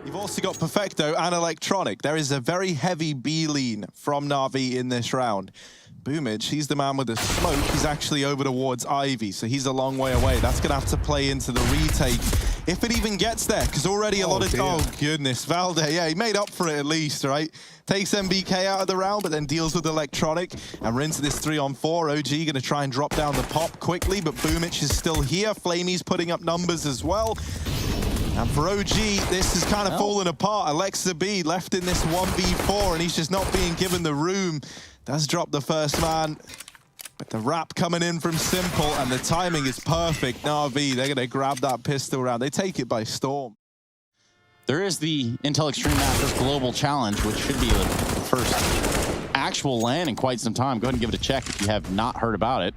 You've also got Perfecto and Electronic. There is a very heavy B lean from NaVi in this round. Boomage, he's the man with the smoke. He's actually over towards Ivy, so he's a long way away. That's going to have to play into the retake, if it even gets there, because already a lot of... Oh, goodness. Valde, yeah, he made up for it at least, right? Takes MBK out of the round, but then deals with Electronic. And we're into this 3-on-4. OG going to try and drop down the pop quickly, but Boomage is still here. Flamey's putting up numbers as well. And for OG, this is kind of falling apart. Alexa B left in this 1v4, and he's just not being given the room. Does drop the first man. But the wrap coming in from Simple, and the timing is perfect. NaVi, they're going to grab that pistol round. They take it by storm. There is the Intel Extreme Masters Global Challenge, which should be the first actual LAN in quite some time. Go ahead and give it a check if you have not heard about it.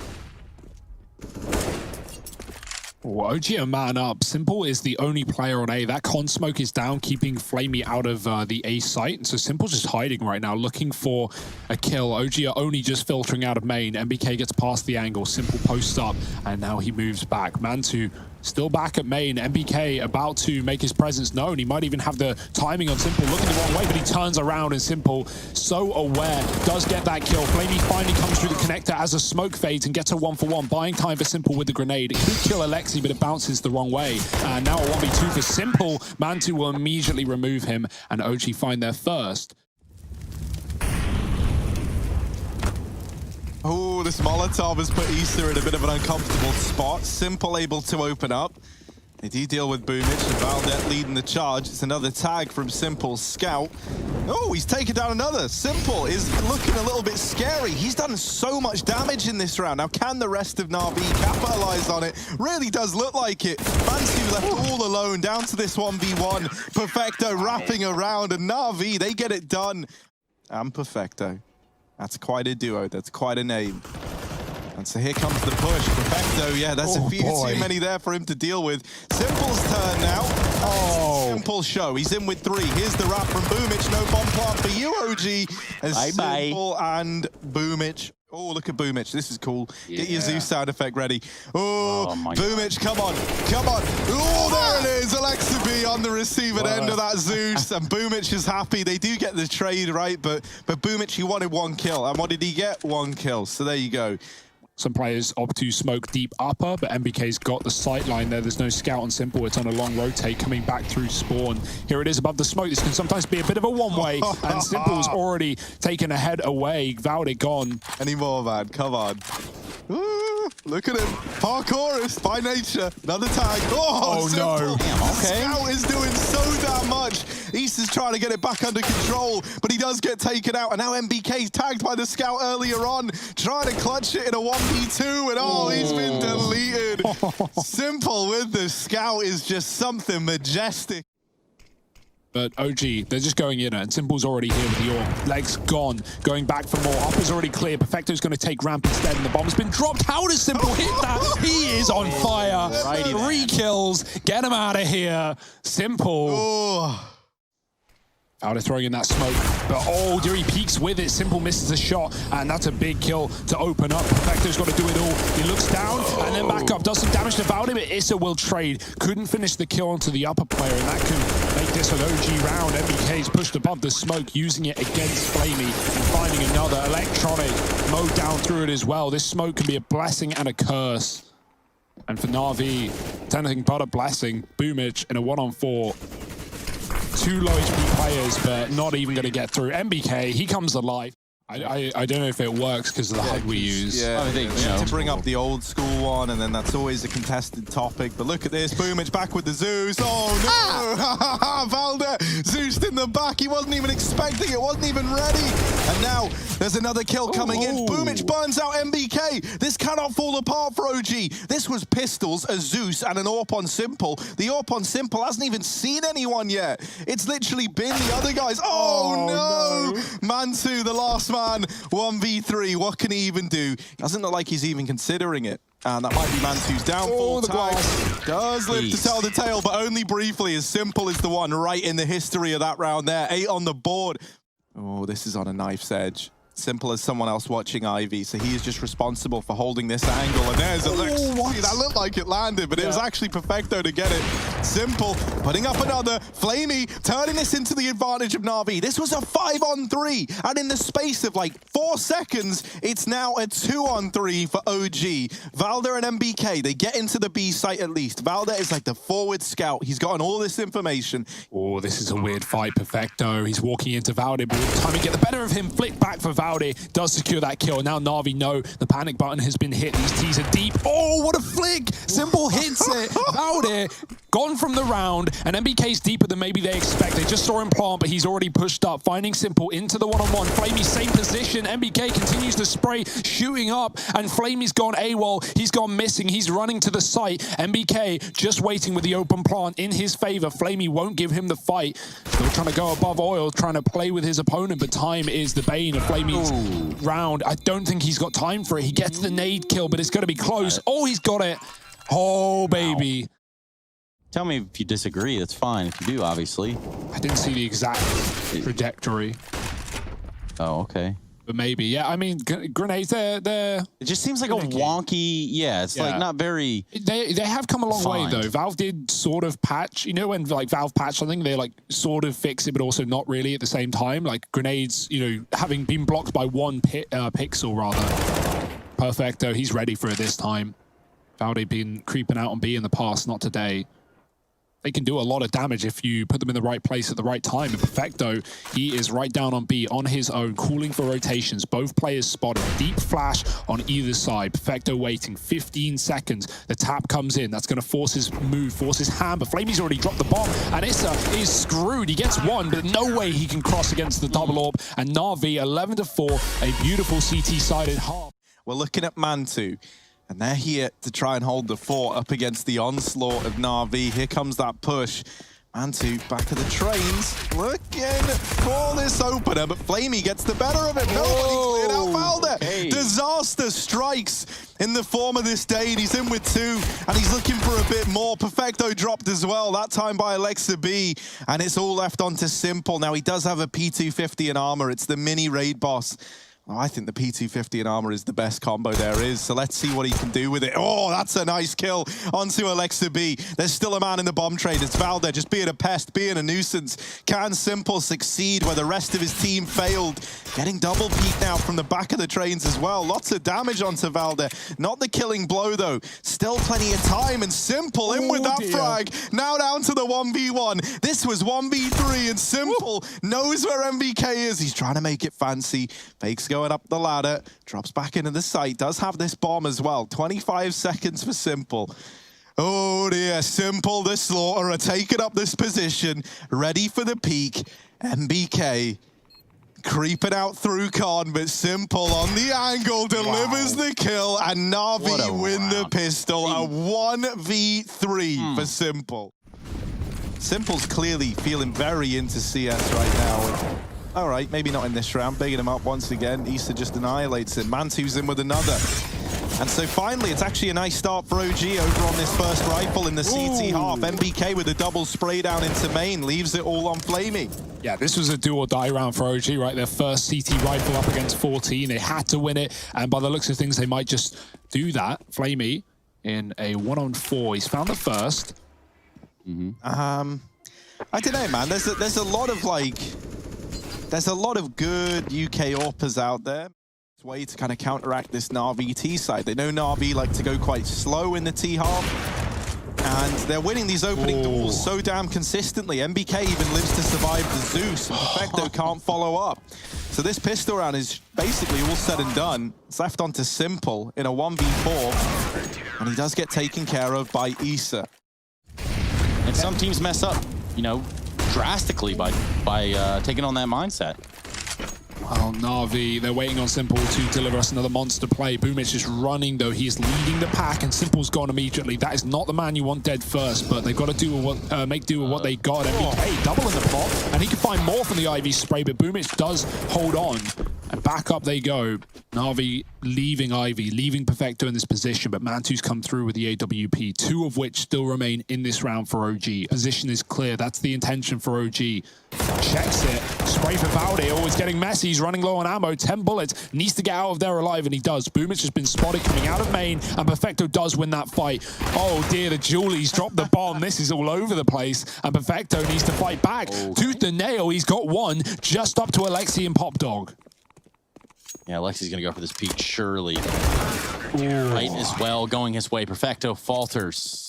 Well, OG are man up. Simple is the only player on A. That con smoke is down, keeping Flamey out of the A site. So Simple's just hiding right now, looking for a kill. OG are only just filtering out of main. MBK gets past the angle. Simple posts up, and now he moves back. Mantu still back at main. MBK about to make his presence known. He might even have the timing on Simple, looking the wrong way, but he turns around, and Simple, so aware, does get that kill. Flamey finally comes through the connector as a smoke fades and gets a 1-for-1, buying time for Simple with the grenade. It could kill Alexi, but it bounces the wrong way. And now a 1v2 for Simple. Mantu will immediately remove him, and OG find their first. Oh, this Molotov has put Issa in a bit of an uncomfortable spot. Simple able to open up. They do deal with Boomage, and Valdet leading the charge. It's another tag from Simple's scout. Oh, he's taken down another. Simple is looking a little bit scary. He's done so much damage in this round. Now, can the rest of NaVi capitalize on it? Really does look like it. Mansu left all alone, down to this 1v1. Perfecto wrapping around, and NaVi, they get it done. And Perfecto. That's quite a duo. That's quite a name. And so here comes the push. Perfecto, yeah, there's a few too many there for him to deal with. Simple's turn now. Simple show. He's in with 3. Here's the wrap from Boomage. No bomb plant for you, OG. As Simple and Boomage. Oh, look at Boomage. This is cool. Get your Zeus sound effect ready. Oh Boomage, come on. Come on. Oh, there it is. Alexa B on the receiving end of that Zeus. And Boomage is happy. They do get the trade, right? But Boomage, he wanted 1 kill. And what did he get? 1 kill. So there you go. Some players opt to smoke deep upper, but MBK's got the sight line there. There's no scout on Simple. It's on a long rotate coming back through spawn. Here it is above the smoke. This can sometimes be a bit of a one-way, and Simple's already taken a head away. Valde gone. Any more, man? Come on. Ooh, look at him. Parkourist by nature. Another tag. Oh no. Damn, okay. Scout is doing so damn much. Issa's trying to get it back under control, but he does get taken out. And now MBK's tagged by the scout earlier on, trying to clutch it in a 1v2, and he's been deleted. Simple with the scout is just something majestic. But OG, they're just going in, and Simple's already here with the AWP. Legs gone, going back for more. Upper's already clear. Perfecto's going to take ramp instead, and the bomb's been dropped. How does Simple hit that? He is on fire. 3 kills. Get him out of here. Simple. Valde throwing in that smoke, but dear, he peeks with it. Simple misses a shot, and that's a big kill to open up. Perfecto's got to do it all. He looks down and then back up, does some damage to Valde, but Issa will trade. Couldn't finish the kill onto the upper player, and that can make this an OG round. MBK's pushed above the smoke, using it against Flamey, and finding another. Electronic mowed down through it as well. This smoke can be a blessing and a curse. And for NaVi, it's anything but a blessing. Boomage in a 1-on-4. 2 low HP players, but not even going to get through. MBK, he comes alive. I don't know if it works because of the HUD we use. Yeah, I think to bring up the old school one, and then that's always a contested topic. But look at this, Boomage back with the Zeus. Oh no! Valde Zeus in the back. He wasn't even expecting it, wasn't even ready. And now there's another kill coming in. Boomage burns out MBK. This cannot fall apart for OG. This was pistols, a Zeus, and an AWP on Simple. The AWP on Simple hasn't even seen anyone yet. It's literally been the other guys. Oh no! Mantu, the last man. 1v3, what can he even do? Doesn't look like he's even considering it. And that might be Mantu's downfall. The glass does live to tell the tale, but only briefly, as Simple is the one right in the history of that round there. 8 on the board. Oh, this is on a knife's edge. Simple as someone else watching Ivy, so he is just responsible for holding this angle. And there's Alexa. That looked like it landed, but it was actually Perfecto to get it. Simple putting up another. Flamey turning this into the advantage of NaVi. This was a 5-on-3, and in the space of like 4 seconds, it's now a 2-on-3 for OG. Valder and MBK, they get into the B site at least. Valder is like the forward scout. He's gotten all this information. Oh, this is a weird fight. Perfecto. He's walking into Valde, but with time to get the better of him. Flick back for Valde. Does secure that kill. Now NaVi know the panic button has been hit. These T's are deep. Oh, what a flick. Simple hits it. Valde gone from the round, and MBK's deeper than maybe they expect. They just saw him plant, but he's already pushed up, finding Simple into the one-on-one. Flamey, same position. MBK continues to spray, shooting up, and Flamey's gone AWOL. He's gone missing. He's running to the site. MBK just waiting with the open plant in his favor. Flamey won't give him the fight. Still trying to go above oil, trying to play with his opponent, but time is the bane of Flamey's round. I don't think he's got time for it. He gets the nade kill, but it's going to be close. Oh, he's got it. Oh, baby. Tell me if you disagree. That's fine. If you do, obviously. I didn't see the exact trajectory. Oh, okay. But maybe, yeah. I mean, grenades, they're It just seems like a wonky, it's like not very... They have come a long way, though. Valve did sort of patch, you know, when like Valve patch something, they like sort of fix it, but also not really at the same time. Like grenades, you know, having been blocked by one pixel, rather. Perfecto, he's ready for it this time. Valde been creeping out on B in the past, not today. They can do a lot of damage if you put them in the right place at the right time. And Perfecto, he is right down on B on his own, calling for rotations. Both players spotted. Deep flash on either side. Perfecto waiting 15 seconds. The tap comes in. That's going to force his move, force his hand. But Flamey's already dropped the bomb. And Issa is screwed. He gets one, but no way he can cross against the double orb. And NaVi, 11-4, a beautiful CT-sided half. We're looking at Mantu. And they're here to try and hold the fort up against the onslaught of NaVi. Here comes that push. Mantu back of the trains, looking for this opener, but Flamey gets the better of it. Nobody cleared out Valde. Okay. Disaster strikes in the form of this Dane. He's in with 2, and he's looking for a bit more. Perfecto dropped as well, that time by Alexa B, and it's all left onto Simple. Now, he does have a P250 in armor. It's the mini raid boss. Oh, I think the P250 in armor is the best combo there is, so let's see what he can do with it. Oh, that's a nice kill onto Alexa B. There's still a man in the bomb trade. It's Valde just being a pest, being a nuisance. Can Simple succeed where the rest of his team failed? Getting double peek now from the back of the trains as well. Lots of damage onto Valde. Not the killing blow, though. Still plenty of time, and Simple in with that frag. Now down to the 1v1. This was 1v3, and Simple knows where MBK is. He's trying to make it fancy. Fakes going up the ladder, drops back into the site, does have this bomb as well. 25 seconds for Simple. Oh dear, Simple the Slaughterer taking up this position, ready for the peak. MBK creeping out through Con, but Simple on the angle delivers the kill, and NaVi win the pistol. A 1v3 for Simple. Simple's clearly feeling very into CS right now. All right, maybe not in this round. Bigging him up once again. Issa just annihilates him. Mantu's in with another. And so finally, it's actually a nice start for OG over on this first rifle in the CT half. MBK with a double spray down into main, leaves it all on Flamey. Yeah, this was a do or die round for OG, right? Their first CT rifle up against 14. They had to win it. And by the looks of things, they might just do that. Flamey in a 1-on-4. He's found the first. I don't know, man. There's a lot of like... There's a lot of good UK AWPers out there. It's a way to kind of counteract this NaVi T side. They know NaVi like to go quite slow in the T half. And they're winning these opening duels so damn consistently. MBK even lives to survive the Zeus, and Perfecto can't follow up. So this pistol round is basically all said and done. It's left onto Simple in a 1v4. And he does get taken care of by Issa. And some teams mess up, you know, drastically by taking on that mindset. Well, NaVi, they're waiting on Simple to deliver us another monster play. Boomich is running, though. He is leading the pack, and Simple's gone immediately. That is not the man you want dead first, but they've got to do what, make do with what they got. MBK double in the pot, and he can find more from the IV spray, but Boomich does hold on. And back up they go. NaVi leaving Ivy, leaving Perfecto in this position, but Mantu's come through with the AWP, 2 of which still remain in this round for OG. Position is clear. That's the intention for OG. Checks it. spray for Valde. Oh, it's getting messy. He's running low on ammo. 10 bullets. Needs to get out of there alive, and he does. Boomich has been spotted coming out of main, and Perfecto does win that fight. Oh dear, the Julie's dropped the bomb. This is all over the place, and Perfecto needs to fight back. Tooth and nail. He's got one just up to Alexi and Pop Dog. Yeah, Alexi's going to go for this peak, surely. Right as well, going his way. Perfecto falters.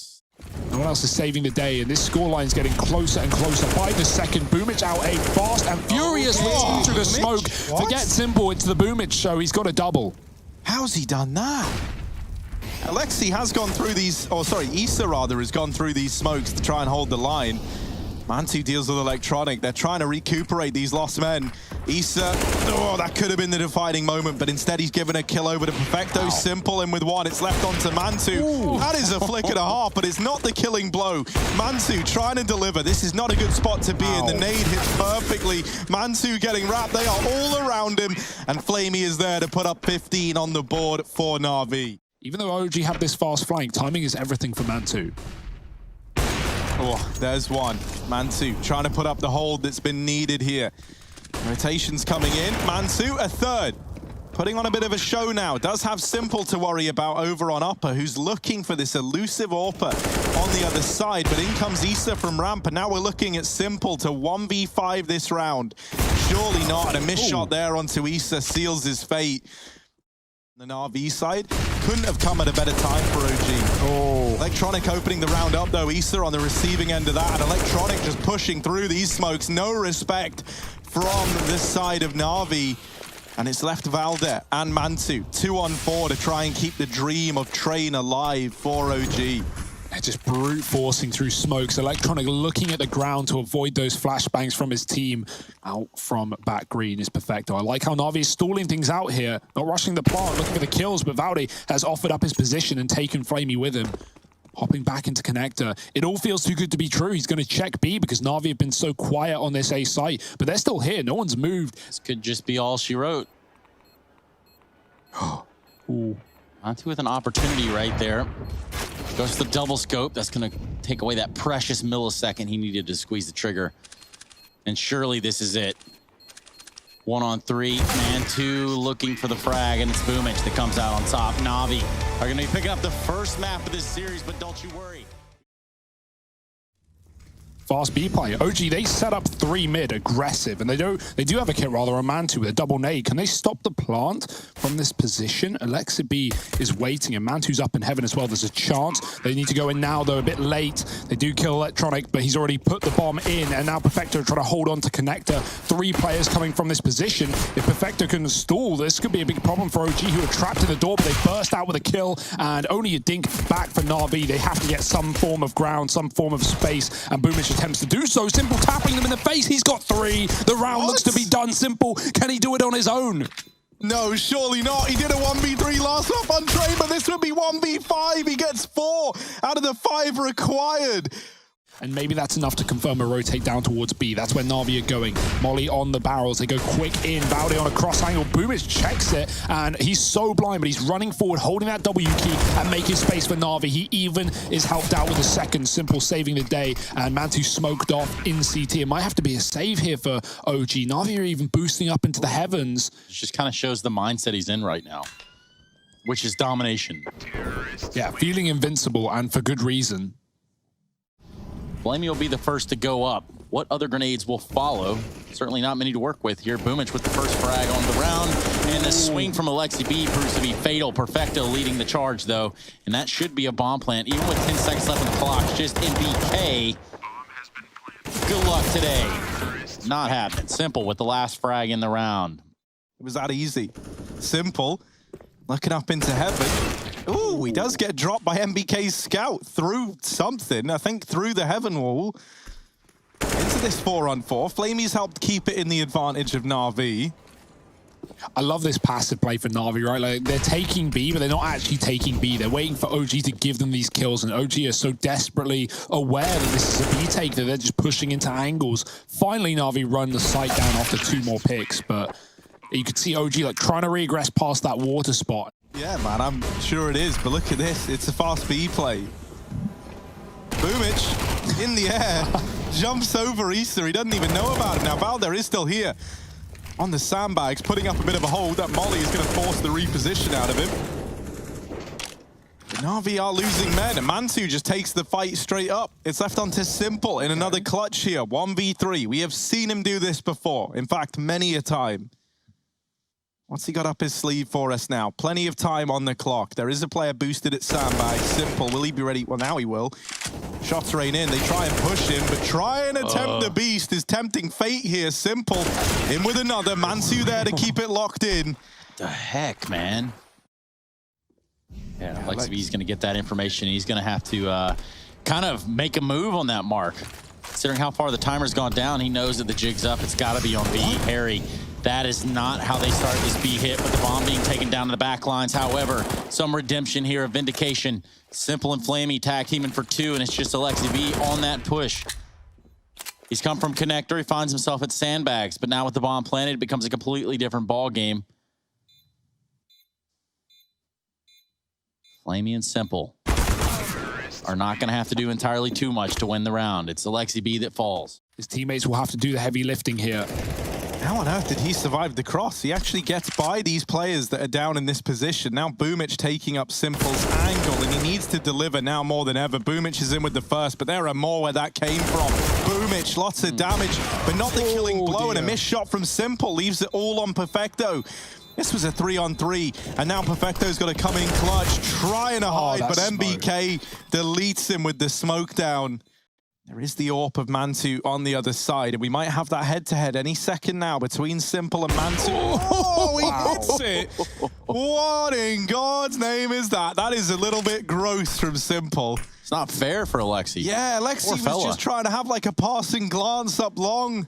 No one else is saving the day, and this scoreline's getting closer and closer by the second. Boomich out aim fast and furious with the smoke. Forget Simple, it's the Boomich show. He's got a double. How's he done that? Alexi has gone through these, or sorry, Issa rather has gone through these smokes to try and hold the line. Mantu deals with Electronic. They're trying to recuperate these lost men. Issa, oh, that could have been the defining moment, but instead he's given a kill over to Perfecto. Simple in with one. It's left on to Mantu. Ooh. That is a flick and a half, but it's not the killing blow. Mantu trying to deliver. This is not a good spot to be in. The nade hits perfectly. Mantu getting wrapped. They are all around him, and Flamey is there to put up 15 on the board for NaVi. Even though OG have this fast flank, timing is everything for Mantu. Oh, there's one. Mantu trying to put up the hold that's been needed here. Rotations coming in. Mantu, a third. Putting on a bit of a show now. Does have Simple to worry about over on Upper, who's looking for this elusive AWPer on the other side. But in comes Issa from ramp, and now we're looking at Simple to 1v5 this round. Surely not. And a miss shot there onto Issa seals his fate. The NaVi side couldn't have come at a better time for OG. Electronic opening the round up though. Issa on the receiving end of that, and Electronic just pushing through these smokes. No respect from this side of NaVi. And it's left Valde and Mantu 2-on-4 to try and keep the dream of Train alive for OG. They're just brute forcing through smokes. Electronic looking at the ground to avoid those flashbangs from his team. Out from back green is Perfecto. I like how NaVi is stalling things out here. Not rushing the plant, looking for the kills, but Valde has offered up his position and taken Flamey with him. Hopping back into connector. It all feels too good to be true. He's going to check B because NaVi have been so quiet on this A site, but they're still here. No one's moved. This could just be all she wrote. Ooh. Mantu with an opportunity right there. Goes to the double scope. That's going to take away that precious millisecond he needed to squeeze the trigger. And surely this is it. 1-on-3, Mantu looking for the frag, and it's Boomich that comes out on top. NaVi are going to be picking up the first map of this series, but don't you worry. Fast B play. OG, they set up 3 mid, aggressive, and they do have a kit rather on Mantu with a double nade. Can they stop the plant from this position? Alexa B is waiting, and Mantu's up in heaven as well. There's a chance. They need to go in now, though, a bit late. They do kill Electronic, but he's already put the bomb in, and now Perfecto trying to hold on to connector. 3 players coming from this position. If Perfecto can stall, this could be a big problem for OG, who are trapped in the door, but they burst out with a kill, and only a dink back for NaVi. They have to get some form of ground, some form of space, and Boomich attempts to do so. Simple tapping them in the face. He's got 3. The round looks to be done. Simple. Can he do it on his own? No, surely not. He did a 1v3 last up on Train, but this would be 1v5. He gets 4 out of the 5 required. And maybe that's enough to confirm a rotate down towards B. That's where NaVi are going. Molly on the barrels. They go quick in. Valde on a cross angle. Boomich checks it, and he's so blind, but he's running forward, holding that W key and making space for NaVi. He even is helped out with a second. Simple saving the day, and Mantu smoked off in CT. It might have to be a save here for OG. NaVi are even boosting up into the heavens. It just kind of shows the mindset he's in right now, which is domination. Yeah, feeling invincible, and for good reason. Flamey will be the first to go up. What other grenades will follow? Certainly not many to work with here. Boomich with the first frag on the round, and a swing from Alexi B proves to be fatal. Perfecto leading the charge, though, and that should be a bomb plant. Even with 10 seconds left on the clock, just MBK. Good luck today. Not happening. Simple with the last frag in the round. It was that easy. Simple, looking up into heaven. Ooh, he does get dropped by MBK's scout through something, I think through the heaven wall. Into this 4-on-4. Flamey's helped keep it in the advantage of NaVi. I love this passive play for NaVi, right? Like, they're taking B, but they're not actually taking B. They're waiting for OG to give them these kills, and OG is so desperately aware that this is a B take that they're just pushing into angles. Finally, NaVi run the site down after 2 more picks, but you could see OG like trying to regress past that water spot. Yeah, man, I'm sure it is, but look at this. It's a fast B play. Boomich in the air, jumps over Issa. He doesn't even know about it. Now, Valder is still here on the sandbags, putting up a bit of a hold. That Molly is going to force the reposition out of him. NaVi are losing men, and Mansu just takes the fight straight up. It's left on to Simple in another clutch here, 1v3. We have seen him do this before. In fact, many a time. What's he got up his sleeve for us now? Plenty of time on the clock. There is a player boosted at sandbag. Simple, will he be ready? Well, now he will. Shots rain in. They try and push him, but try and attempt the beast is tempting fate here. Simple in with another. Mansu there to keep it locked in. The heck, man? Yeah, LexiB's going to get that information. He's going to have to kind of make a move on that mark. Considering how far the timer's gone down, he knows that the jig's up. It's got to be on B. Harry, that is not how they start this B hit, with the bomb being taken down to the back lines. However, some redemption here, a vindication. Simple and Flamey tag teaming for 2, and it's just LexiB on that push. He's come from connector. He finds himself at sandbags, but now with the bomb planted, it becomes a completely different ball game. Flamey and Simple are not going to have to do entirely too much to win the round. It's LexiB that falls. His teammates will have to do the heavy lifting here. How on earth did he survive the cross? He actually gets by these players that are down in this position. Now Boomich taking up Simple's angle, and he needs to deliver now more than ever. Boomich is in with the first, but there are more where that came from. Boomich, lots of damage, but not the killing blow, and a missed shot from Simple leaves it all on Perfecto. This was a 3-on-3, and now Perfecto's got to come in clutch, trying to hide, but MBK deletes him with the smoke down. There is the AWP of Mantu on the other side, and we might have that head-to-head any second now between Simple and Mantu. Oh, he hits it! What in God's name is that? That is a little bit gross from Simple. It's not fair for Alexi. Yeah, Alexi was just trying to have like a passing glance up long.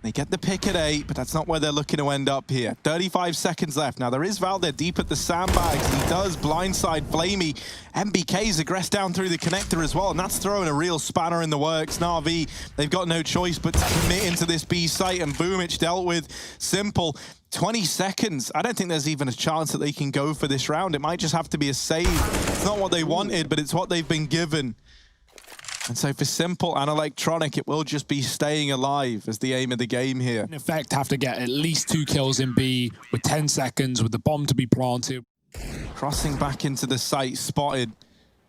They get the pick at 8, but that's not where they're looking to end up here. 35 seconds left. Now, there is Valder deep at the sandbags. He does blindside Flamey. MBK's aggressed down through the connector as well, and that's throwing a real spanner in the works. NaVi, they've got no choice but to commit into this B site, and Boomich dealt with. Simple. 20 seconds. I don't think there's even a chance that they can go for this round. It might just have to be a save. It's not what they wanted, but it's what they've been given. And so for Simple and Electronic, it will just be staying alive as the aim of the game here. In effect, have to get at least 2 kills in B with 10 seconds with the bomb to be planted. Crossing back into the site, spotted.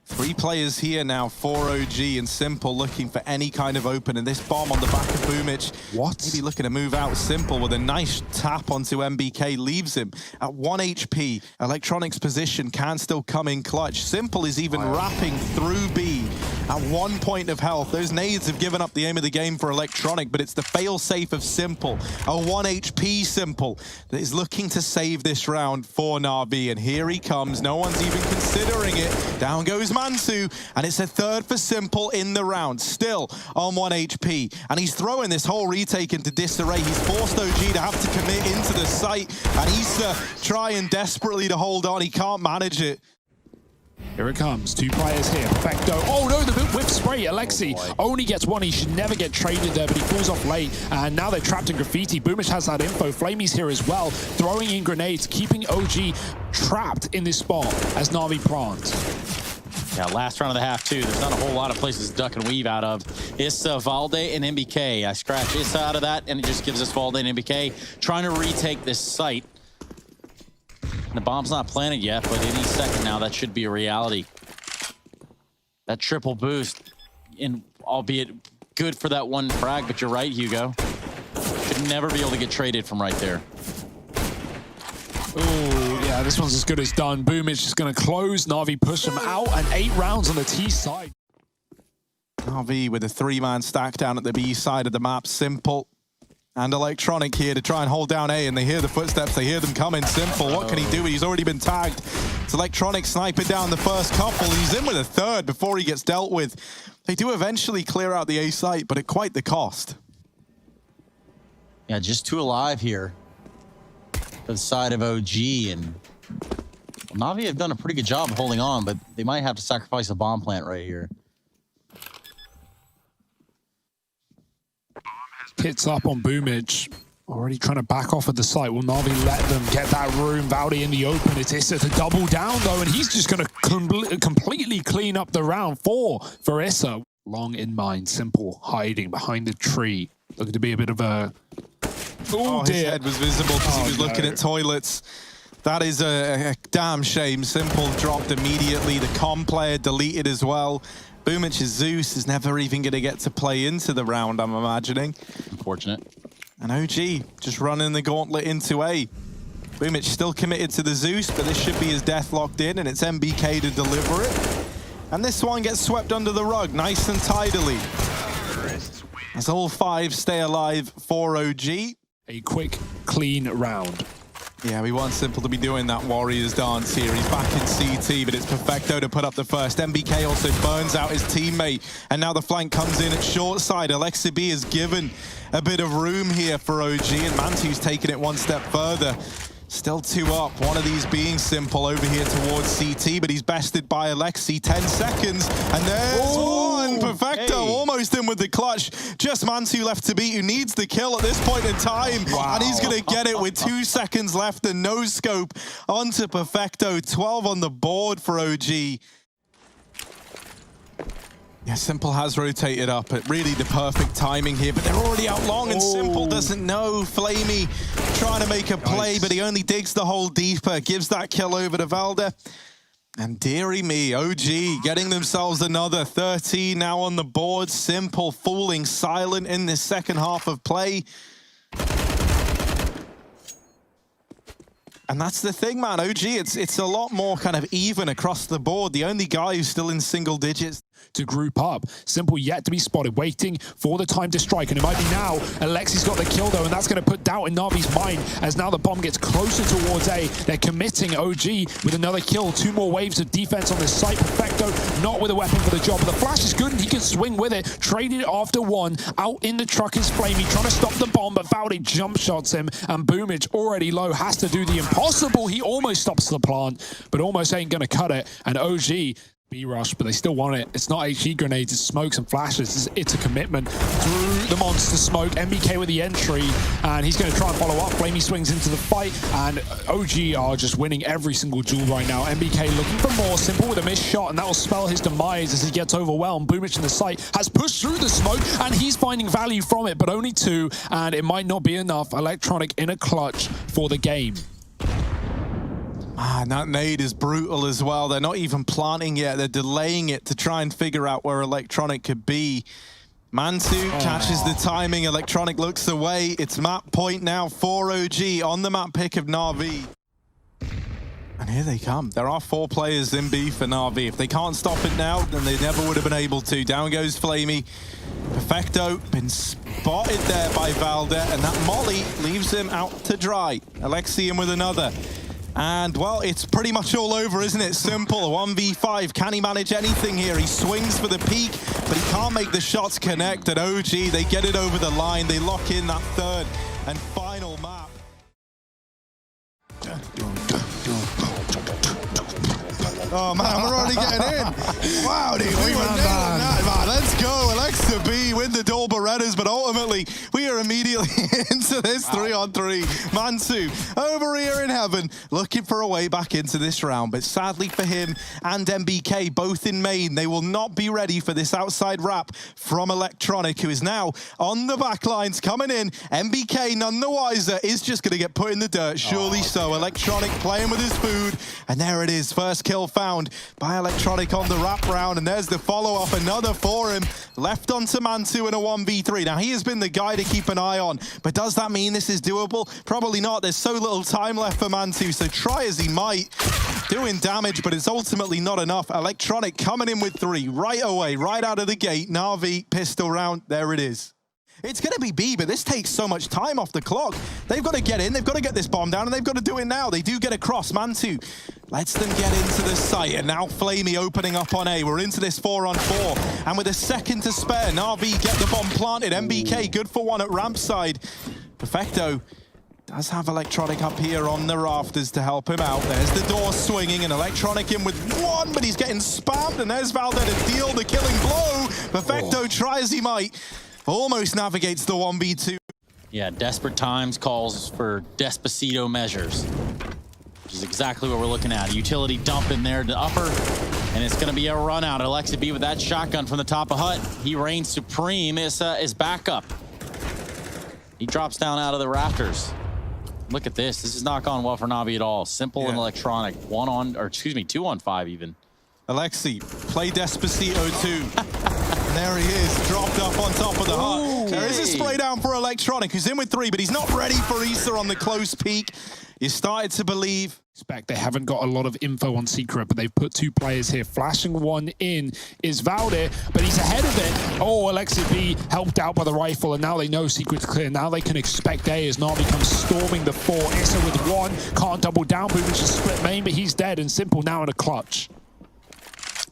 3 players here now, 4 OG and Simple looking for any kind of open. And this bomb on the back of Boomich. What? Maybe looking to move out. Simple with a nice tap onto MBK, leaves him at 1 HP. Electronic's position can still come in clutch. Simple is even wrapping through B at 1 point of health. Those nades have given up the aim of the game for Electronic, but it's the fail-safe of Simple, a 1 HP Simple, that is looking to save this round for NaVi. And here he comes. No one's even considering it. Down goes Mansu, and it's a third for Simple in the round, still on 1 HP, and he's throwing this whole retake into disarray. He's forced OG to have to commit into the site, and Issa trying desperately to hold on. He can't manage it. Here it comes. 2 players here. Perfecto. Oh no, the whip spray. Alexi only gets 1. He should never get traded there, but he falls off late. And now they're trapped in graffiti. Boomich has that info. Flamey's here as well, throwing in grenades, keeping OG trapped in this spot as NaVi plants. Yeah, last round of the half, too. There's not a whole lot of places to duck and weave out of. Issa, Valde, and MBK. I scratch Issa out of that, and it just gives us Valde and MBK trying to retake this site. The bomb's not planted yet, but any second now, that should be a reality. That triple boost, and albeit good for that 1 frag, but you're right, Hugo. Should never be able to get traded from right there. Oh, yeah, this one's as good as done. Boomich is going to close. NaVi push him out, and 8 rounds on the T side. NaVi with a 3-man stack down at the B side of the map. Simple and Electronic here to try and hold down A, and they hear the footsteps, they hear them coming. Simple, what can he do? He's already been tagged. It's Electronic sniping down the first couple. He's in with a third before he gets dealt with. They do eventually clear out the A site, but at quite the cost. Yeah, just 2 alive here to the side of OG, and NaVi have done a pretty good job of holding on, but they might have to sacrifice a bomb plant right here. Hits up on Boomich. Already trying to back off at the site. Will NaVi let them get that room? Valdi in the open. It's Issa to double down, though, and he's just going to completely clean up the round. 4 for Issa. Long in mind, Simple hiding behind the tree. Looking to be a bit of a... Oh, his head was visible because he was looking at toilets. That is a damn shame. Simple dropped immediately. The com player deleted as well. Boomich's Zeus is never even going to get to play into the round, I'm imagining. Unfortunate. And OG just running the gauntlet into A. Boomich still committed to the Zeus, but this should be his death locked in, and it's MBK to deliver it. And this one gets swept under the rug, nice and tidily. As all 5 stay alive for OG. A quick, clean round. Yeah, we want Simple to be doing that Warriors dance here. He's back in CT, but it's Perfecto to put up the first. MBK also burns out his teammate, and now the flank comes in at short side. Alexa B is given a bit of room here for OG, and Mantu's taking it one step further. Still 2 up, one of these being Simple over here towards CT, but he's bested by Alexi. 10 seconds, and there's one! Perfecto, almost in with the clutch. Just Mantu left to beat, who needs the kill at this point in time. Wow. And he's gonna get it with 2 seconds left and no scope onto Perfecto. 12 on the board for OG. Yeah, Simple has rotated up at really the perfect timing here, but they're already out long, and Simple doesn't know. Flamey trying to make a play, but he only digs the hole deeper, gives that kill over to Valde. And dearie me, OG getting themselves another 13 now on the board. Simple falling silent in this second half of play. And that's the thing, man. OG, it's a lot more kind of even across the board. The only guy who's still in single digits to group up. Simple yet to be spotted, waiting for the time to strike, and it might be now. Alexi's got the kill though, and that's going to put doubt in NaVi's mind as now the bomb gets closer towards A. They're committing. OG with another kill. 2 more waves of defense on this site. Perfecto not with a weapon for the job, but the flash is good and he can swing with it. Traded it after 1. Out in the truck is Flamey trying to stop the bomb, but Valde jump shots him, and Boomich already low has to do the impossible. He almost stops the plant, but almost ain't going to cut it, and OG B-rush, but they still want it. It's not HE grenades, it's smokes and flashes. It's a commitment through the monster smoke. MBK with the entry, and he's going to try and follow up. Flamey swings into the fight, and OG are just winning every single duel right now. MBK looking for more. Simple with a missed shot, and that will spell his demise as he gets overwhelmed. Boomich in the site has pushed through the smoke, and he's finding value from it, but only 2, and it might not be enough. Electronic in a clutch for the game. And that nade is brutal as well. They're not even planting yet. They're delaying it to try and figure out where Electronic could be. Mantu catches the timing. Electronic looks away. It's map point now for OG on the map pick of NaVi. And here they come. There are 4 players in B for NaVi. If they can't stop it now, then they never would have been able to. Down goes Flamey. Perfecto been spotted there by Valde, and that molly leaves him out to dry. Alexi in with another. And, well, it's pretty much all over, isn't it? Simple, 1v5. Can he manage anything here? He swings for the peak, but he can't make the shots connect. And OG, they get it over the line. They lock in that 3rd and final map. Oh, man, we're already getting in. Wow, dude, we were nailing that, man. Let's go. Alexa B win the dual Berettas, but ultimately, we are immediately into this 3-on-3. Mantu over here in heaven, looking for a way back into this round. But sadly for him and MBK, both in main, they will not be ready for this outside wrap from Electronic, who is now on the back lines coming in. MBK, none the wiser, is just going to get put in the dirt. Surely so. Electronic playing with his food. And there it is. First kill found by Electronic on the wrap round. And there's the follow-up. Another for him. Left onto Mantu in a 1v3. Now, he has been the guy to keep an eye on. But does that mean this is doable? Probably not. There's so little time left for Mantu. So try as he might. Doing damage, but it's ultimately not enough. Electronic coming in with 3 right away, right out of the gate. NaVi, pistol round. There it is. It's going to be B, but this takes so much time off the clock. They've got to get in, they've got to get this bomb down, and they've got to do it now. They do get across. Mantu lets them get into the site, and now Flamey opening up on A. We're into this 4-on-4, and with a second to spare, NaVi get the bomb planted. MBK, good for 1 at ramp side. Perfecto does have Electronic up here on the rafters to help him out. There's the door swinging, and Electronic in with 1, but he's getting spammed, and there's Valde to deal the killing blow. Perfecto try as he might. Almost navigates the 1v2. Yeah, desperate times calls for Despacito measures, which is exactly what we're looking at. A utility dump in there to upper. And it's going to be a run out. Alexi B with that shotgun from the top of hut. He reigns supreme. Is back up. He drops down out of the rafters. Look at this. This is not gone well for NaVi at all. Simple and electronic. 2 on 5 even. Alexi, play Despacito 2. There he is, dropped up on top of the hut. There is a spray down for Electronic, who's in with 3, but he's not ready for Issa on the close peak. You started to believe. They haven't got a lot of info on Secret, but they've put 2 players here. Flashing one in is Valde, but he's ahead of it. Oh, Alexi B helped out by the rifle, and now they know Secret's clear. Now they can expect A as NaVi comes storming the 4. Issa with 1, can't double down. Boomich is split main, but he's dead, and Simple now in a clutch.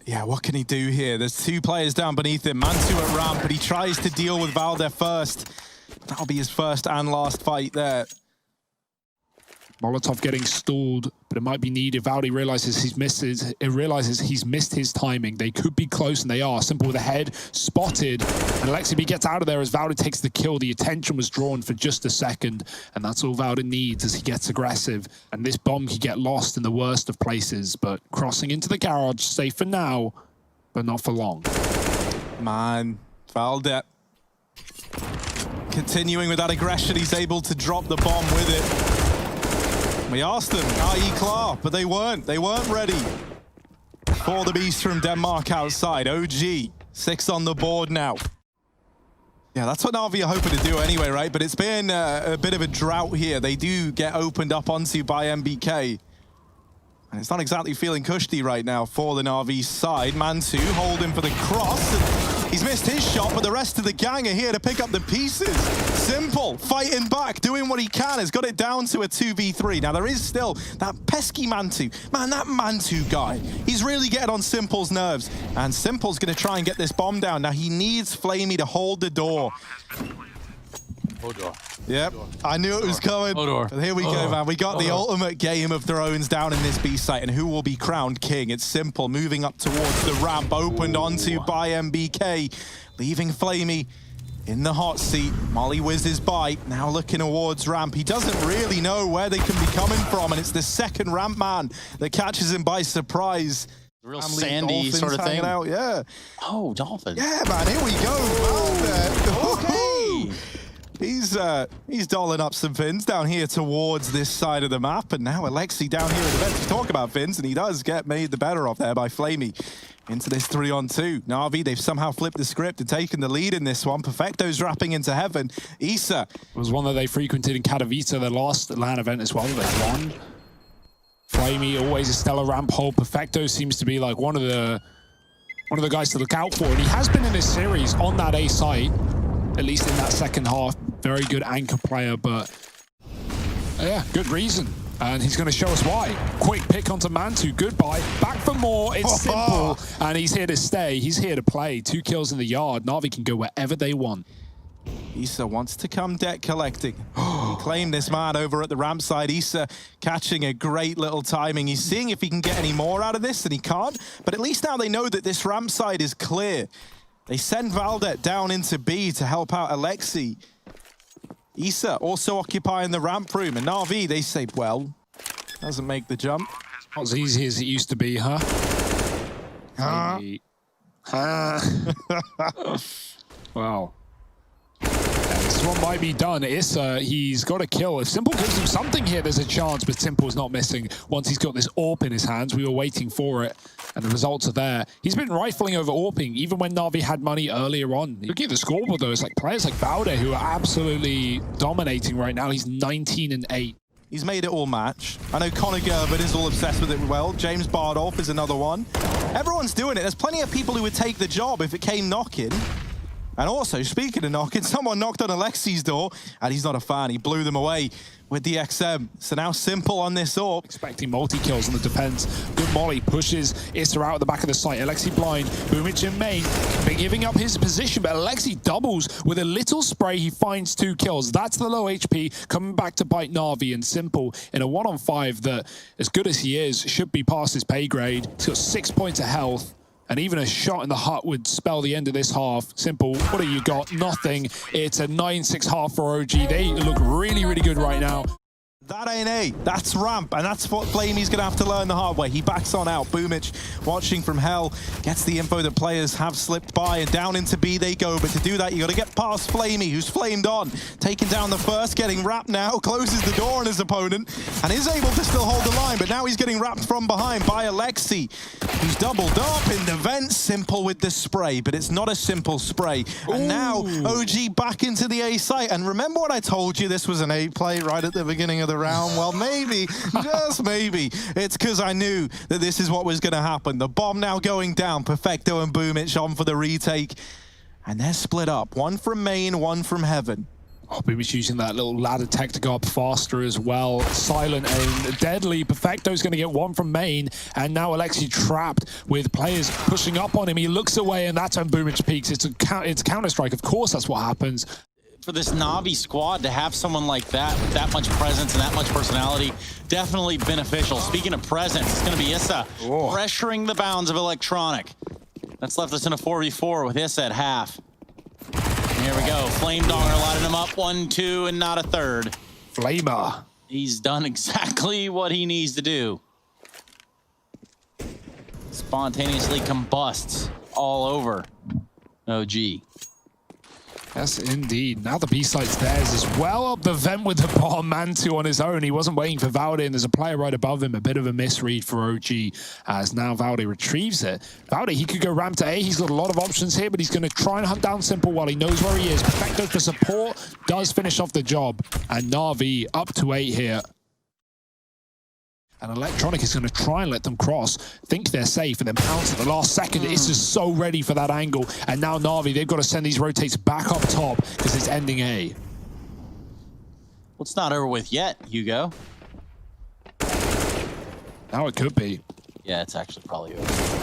Yeah, what can he do here? There's 2 players down beneath him. Mantu at ramp, but he tries to deal with Valde first. That'll be his first and last fight there. Molotov getting stalled, but it might be needed. Valde realizes he's missed his timing. They could be close, and they are. Simple with a head, spotted, and Alexi B gets out of there as Valde takes the kill. The attention was drawn for just a second, and that's all Valde needs as he gets aggressive. And this bomb could get lost in the worst of places, but crossing into the garage, safe for now, but not for long. Man, Valde. Continuing with that aggression, he's able to drop the bomb with it. We asked them, are you klar? But they weren't ready. For the beast from Denmark outside. OG, 6 on the board now. Yeah, that's what NaVi are hoping to do anyway, right? But it's been a bit of a drought here. They do get opened up onto by MBK. And it's not exactly feeling cushy right now for the NaVi side. Mantu holding for the cross. He's missed his shot, but the rest of the gang are here to pick up the pieces. Simple, fighting back, doing what he can, has got it down to a 2v3. Now, there is still that pesky Mantu. Man, that Mantu guy, he's really getting on Simple's nerves. And Simple's going to try and get this bomb down. Now, he needs Flamey to hold the door. Yep, I knew it was coming. But here we go, man. We got the ultimate Game of Thrones down in this B site, and who will be crowned king? It's Simple moving up towards the ramp, opened onto by MBK, leaving Flamey in the hot seat. Molly whizzes by, now looking towards ramp. He doesn't really know where they can be coming from, and it's the second ramp man that catches him by surprise. Real sandy sort of thing. Out. Yeah. Oh, dolphin. Yeah, man. Here we go. Okay. He's dolling up some fins down here towards this side of the map, and now Alexi down here at the bench to talk about fins, and he does get made the better of there by Flamey into this 3-on-2. NaVi, they've somehow flipped the script and taken the lead in this one. Perfecto's wrapping into heaven. Issa was one that they frequented in Katowice, their last LAN event as well. They won. Flamey always a stellar ramp hold. Perfecto seems to be like one of the guys to look out for, and he has been in this series on that A site. At least in that second half. Very good anchor player, but yeah, good reason. And he's going to show us why. Quick pick onto Mantu. Goodbye. Back for more. It's Simple. And he's here to stay. He's here to play. 2 kills in the yard. NaVi can go wherever they want. Issa wants to come debt collecting. Claim this man over at the ramp side. Issa catching a great little timing. He's seeing if he can get any more out of this, and he can't. But at least now they know that this ramp side is clear. They send Valde down into B to help out Alexi. Issa also occupying the ramp room, and NaVi, they say, well, doesn't make the jump. Not as easy as it used to be, huh? Wow. This one might be done. Issa, he's got a kill. If Simple gives him something here, there's a chance, but Simple's not missing. Once he's got this AWP in his hands, we were waiting for it, and the results are there. He's been rifling over AWPing, even when NaVi had money earlier on. Looking at the scoreboard, though, it's like players like Valde who are absolutely dominating right now. He's 19-8. He's made it all match. I know Connor Gervin is all obsessed with it well. James Bardolph is another one. Everyone's doing it. There's plenty of people who would take the job if it came knocking. And also, speaking of knocking, someone knocked on Alexi's door, and he's not a fan. He blew them away with the XM. So now Simple on this AWP. Expecting multi-kills on the defense. Good molly pushes Issa out at the back of the site. Alexi blind. Boomich in main. Giving up his position, but Alexi doubles with a little spray. He finds 2 kills. That's the low HP coming back to bite NaVi, and Simple in a 1-on-5 that, as good as he is, should be past his pay grade. He's got 6 points of health. And even a shot in the hut would spell the end of this half. Simple, what have you got? Nothing. It's a 9-6 half for OG. They look really, really good right now. That ain't A, that's ramp, and that's what Flamey's gonna have to learn the hard way. He backs on out. Boomich watching from hell, gets the info that players have slipped by, and down into B they go. But to do that, you gotta get past Flamey, who's flamed on. Taking down the first, getting wrapped now, closes the door on his opponent, and is able to still hold the line, but now he's getting wrapped from behind by Alexi, who's doubled up in the vent. Simple with the spray, but it's not a simple spray. And now, OG back into the A site. And remember what I told you, this was an A play right at the beginning of the round? Well, maybe, just maybe, it's because I knew that this is what was going to happen. The bomb now going down. Perfecto and Boomich on for the retake. And they're split up. One from main, one from heaven. Oh, Boomich using that little ladder tech to go up faster as well. Silent and deadly. Perfecto's going to get one from main. And now Alexi trapped with players pushing up on him. He looks away, and that's when Boomich peaks. It's Counter-Strike. Of course, that's what happens. For this Navi squad to have someone like that, with that much presence and that much personality, definitely beneficial. Speaking of presence, it's going to be Issa pressuring the bounds of Electronic. That's left us in a 4v4 with Issa at half. And here we go. Flame Donger lighting him up. 1-2 and not a third. Flamer. He's done exactly what he needs to do. Spontaneously combusts all over OG. Yes, indeed. Now the B site's theirs as well. Up the vent with the bomb. Mantu on his own. He wasn't waiting for Valde, and there's a player right above him. A bit of a misread for OG as now Valde retrieves it. Valde, he could go ramp to A. He's got a lot of options here, but he's going to try and hunt down Simple while he knows where he is. Perfecto for support does finish off the job. And NaVi up to 8 here. And Electronic is going to try and let them cross, think they're safe, and then pounce at the last second. It's just so ready for that angle. And now NaVi, they've got to send these rotates back up top because it's ending A. Well, it's not over with yet, Hugo. Now it could be. Yeah, it's actually probably over.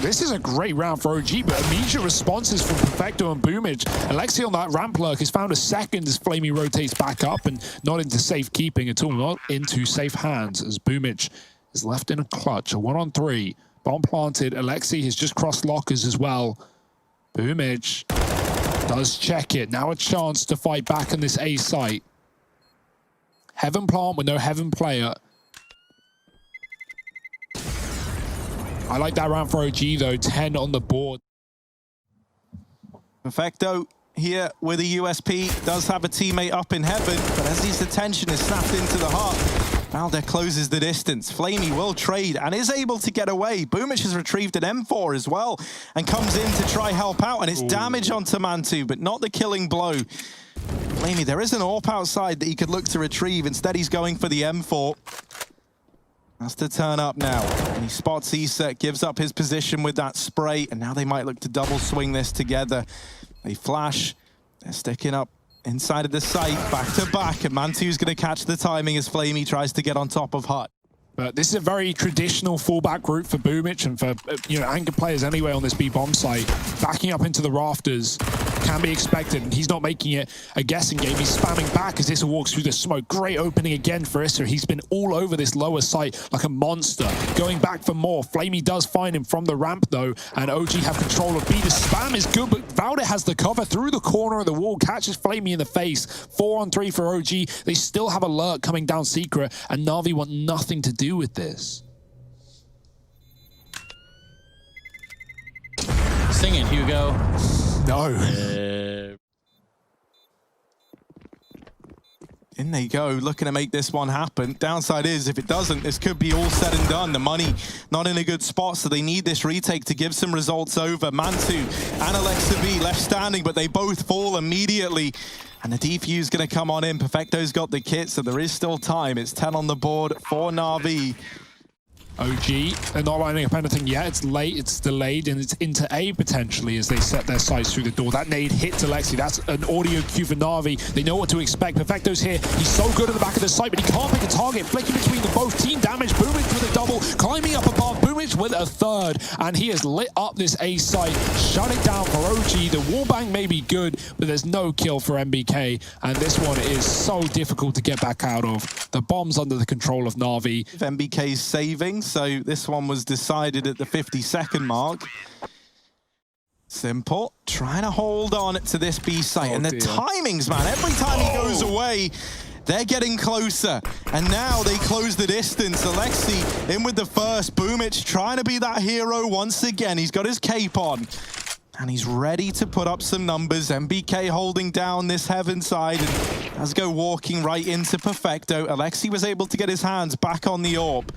This is a great round for OG, but immediate responses from Perfecto and Boomich. Alexi on that ramp lurk has found a second as Flamey rotates back up and not into safe keeping at all, not into safe hands as Boomich is left in a clutch, a 1-on-3. Bomb planted. Alexi has just crossed lockers as well. Boomich does check it. Now a chance to fight back on this A site. Heaven plant with no Heaven player. I like that round for OG though, 10 on the board. Perfecto here with a USP, does have a teammate up in heaven, but as his attention is snapped into the heart, Valde closes the distance. Flamey will trade and is able to get away. Boomich has retrieved an M4 as well and comes in to try help out, and it's damage onto Mantu, but not the killing blow. Flamey, there is an AWP outside that he could look to retrieve. Instead, he's going for the M4. Has to turn up now, and he spots Issa, gives up his position with that spray, and now they might look to double swing this together. They flash, they're sticking up inside of the site, back to back, and Mantu's going to catch the timing as Flamey tries to get on top of Hut. But this is a very traditional fallback route for Boomich and for anchor players anyway on this B bomb site. Backing up into the rafters can be expected, and he's not making it a guessing game. He's spamming back as Issa walks through the smoke. Great opening again for Issa. He's been all over this lower site like a monster, going back for more. Flamey does find him from the ramp though, and OG have control of B. The spam is good, but Valde has the cover through the corner of the wall, catches Flamey in the face. 4-on-3 for OG. They still have a lurk coming down secret, and NaVi want nothing to do with this. Sing it, Hugo. No. In they go, looking to make this one happen. Downside is, if it doesn't, this could be all said and done. The money not in a good spot, so they need this retake to give some results over. Mantu and Alexa B left standing, but they both fall immediately. And the defuse is going to come on in. Perfecto's got the kit, so there is still time. It's 10 on the board for NaVi. OG, they're not lining up anything yet. It's late, it's delayed, and it's into A potentially as they set their sights through the door. That nade hits Alexi. That's an audio cue for NaVi. They know what to expect. Perfecto's here. He's so good at the back of the site, but he can't pick a target. Flicking between them both. Team damage. Boomich with a double. Climbing up above. Boomich with a third. And he has lit up this A site. Shut it down for OG. The wallbang may be good, but there's no kill for MBK. And this one is so difficult to get back out of. The bomb's under the control of NaVi. MBK's saving, so this one was decided at the 50-second mark. Simple, trying to hold on to this B site, and the timings, man, every time he goes away, They're getting closer, and now they close the distance. Alexi in with the first. Boomich trying to be that hero once again. He's got his cape on, and he's ready to put up some numbers. MBK holding down this heaven side, and Asgo walking right into Perfecto. Alexi was able to get his hands back on the AWP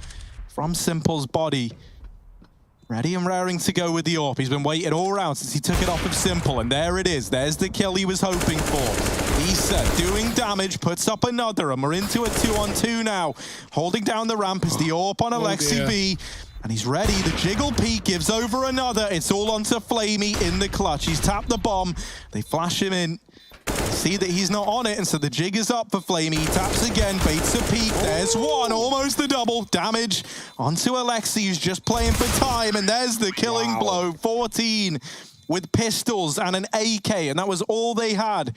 from Simple's body. Ready and raring to go with the AWP. He's been waiting all round since he took it off of Simple, and there it is. There's the kill he was hoping for. Issa doing damage, puts up another, and we're into a 2-on-2 now. Holding down the ramp is the AWP on Alexi B, and he's ready. The jiggle peek gives over another. It's all onto Flamey in the clutch. He's tapped the bomb. They flash him in. See that he's not on it, and so the jig is up for Flamey. He taps again, baits a peek. There's one, almost the double. Damage onto Alexi, who's just playing for time, and there's the killing blow. 14 with pistols and an AK, and that was all they had.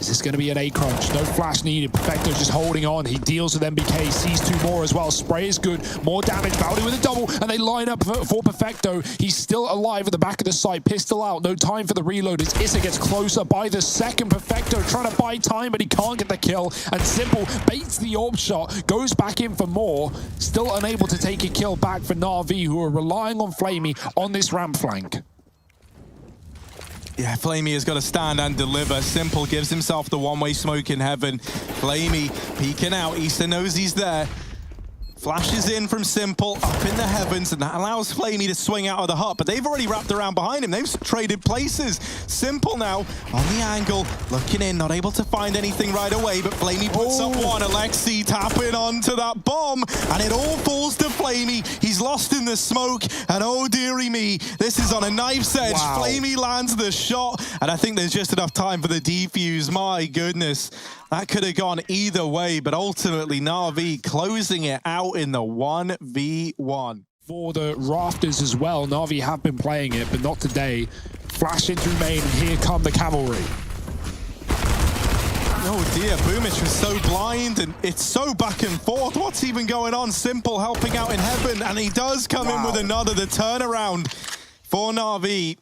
Is this going to be an A-crunch? No flash needed. Perfecto just holding on. He deals with MBK, sees two more as well. Spray is good. More damage. Valdi with a double, and they line up for Perfecto. He's still alive at the back of the site. Pistol out. No time for the reload as Issa gets closer by the second. Perfecto trying to buy time, but he can't get the kill. And Simple baits the AWP shot, goes back in for more. Still unable to take a kill back for NaVi, who are relying on Flamey on this ramp flank. Yeah, Flamey has got to stand and deliver. Simple gives himself the one-way smoke in heaven. Flamey peeking out. Issa knows he's there. Flashes in from Simple up in the heavens, and that allows Flamey to swing out of the hut, but they've already wrapped around behind him. They've traded places. Simple now on the angle, looking in, not able to find anything right away, but Flamey puts up one. Alexi tapping onto that bomb, and it all falls to Flamey. He's lost in the smoke, and oh dearie me, this is on a knife's edge. Wow. Flamey lands the shot, and I think there's just enough time for the defuse. My goodness. That could have gone either way, but ultimately NaVi closing it out in the 1v1. For the rafters as well, NaVi have been playing it, but not today. Flash in through main, and here come the cavalry. Oh dear, Boomich was so blind, and it's so back and forth. What's even going on? Simple helping out in heaven, and he does come in with another. The turnaround for NaVi.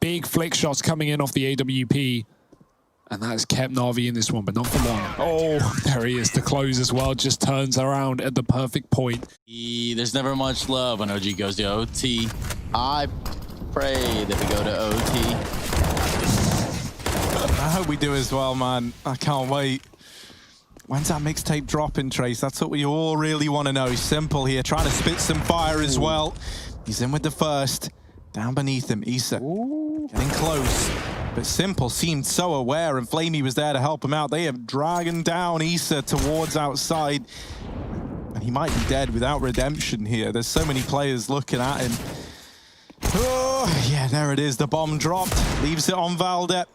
Big flick shots coming in off the AWP. And that has kept NaVi in this one, but not for long. Oh, there he is to close as well. Just turns around at the perfect point. There's never much love when OG goes to OT. I pray that we go to OT. I hope we do as well, man. I can't wait. When's that mixtape dropping, Trace? That's what we all really want to know. Simple here, trying to spit some fire as well. He's in with the first. Down beneath him, Issa. Getting close. But Simple seemed so aware, and Flamey was there to help him out. They have dragged down Issa towards outside. And he might be dead without redemption here. There's so many players looking at him. Oh, yeah, there it is. The bomb dropped. Leaves it on Valdet.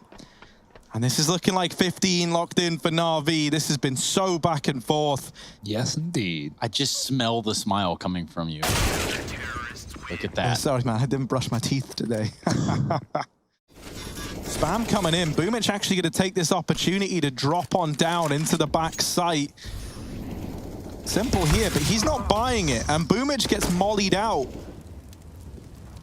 And this is looking like 15 locked in for NaVi. This has been so back and forth. Yes, indeed. I just smell the smile coming from you. Look at that. Oh, sorry, man. I didn't brush my teeth today. Spam coming in. Boomich actually going to take this opportunity to drop on down into the back site. Simple here, but he's not buying it. And Boomich gets mollied out.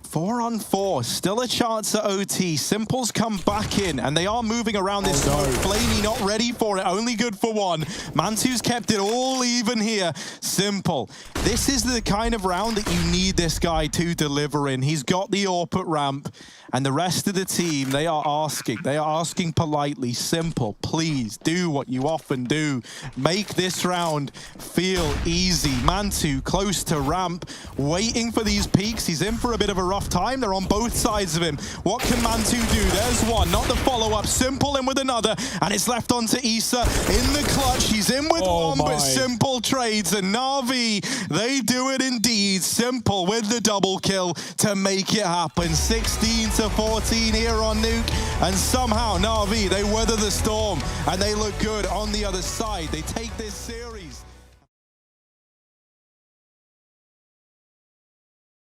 4-on-4, still a chance at OT. Simple's come back in, and they are moving around this smoke. Flamey not ready for it, only good for one. Mantu's kept it all even here. Simple. This is the kind of round that you need this guy to deliver in. He's got the AWP at ramp, and the rest of the team, they are asking politely, Simple, please do what you often do. Make this round feel easy. Mantu close to ramp, waiting for these peaks. He's in for a bit of a rough time. They're on both sides of him. What can Mantu do? There's one, not the follow-up. Simple in with another, and it's left onto Issa in the clutch. He's in with one, but Simple trades, and NaVi, they do it indeed. Simple with the double kill to make it happen. 16-14 here on Nuke, and somehow NaVi, they weather the storm, and they look good on the other side. They take this series.